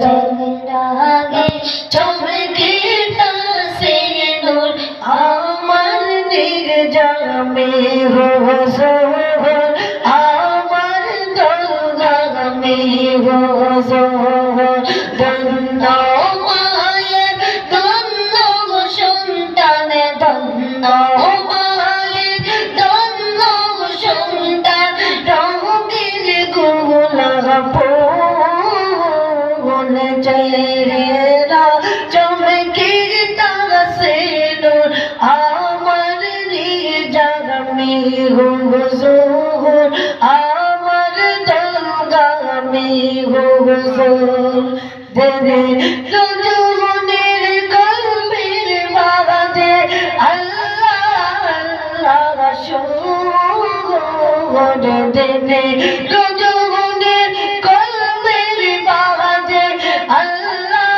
চেহারাগে চমকে তাসে নূর আমার নির্জামে হুজুর আমার দরগামে হুজুর ধন্য মায়ের ধন্য সন্তান ধন্য মায়ের ধন্য সন্তান রঙিন গোলাপ ফুল চেহারা চমকে তাসে নূর আমার নির্জামে হুজুর আমার দরগামে হুজুর দেবে রজনীর কলবের বাগানে আল্লাহ আল্লাহ সুর দেবে রজনীর কলবের বাগানে আল্লাহ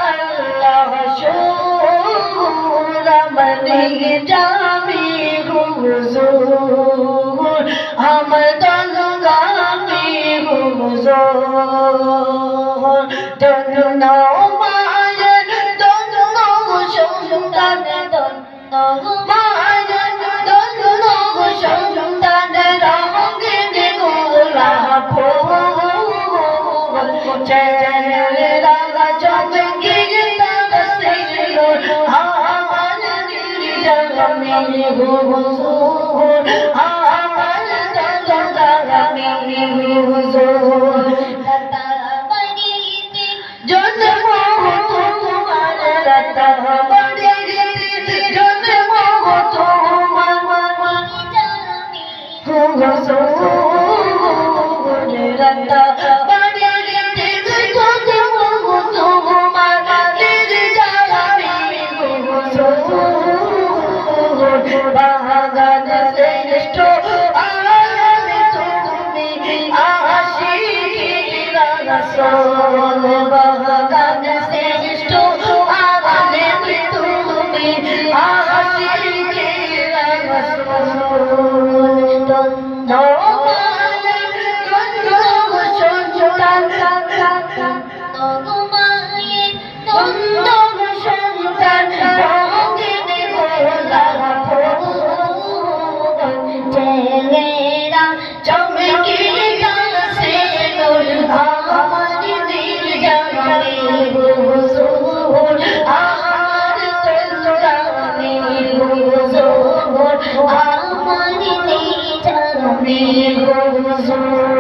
আল্লাহ সুর আমার নির্জামে হুজুর আমার দরগামে হুজুর ধন্য মায়ের ধন্য সন্তান ধন্য মায়ের ধন্য সন্তান রঙিন গোলাপ ফুল চেহারা চমকে তাসে নূর আমার নির্জামে হুজুর আমার দরগামে হুজুর জন্ম তোমার রাতা বাড়িতে জন্ম তোমার হুজুর রাতা বাড়িতে জন্ম তোমার নির্জামে হুজুর বাগান শ্রেষ্ঠ আলমে তুমি আশিক রাসূল বাগান শ্রেষ্ঠ আলমে তুমি আশিক রাসূল ধন্য মায়ের ধন্য সন্তান ধন্য মায়ের ধন্য সন্তান রঙিন গোলাপ ফুল চেহারা চমকে তাসে নূর আমার নির্জামে হুজুর আমার দরগামে হুজুর আমার নির্জামে হুজুর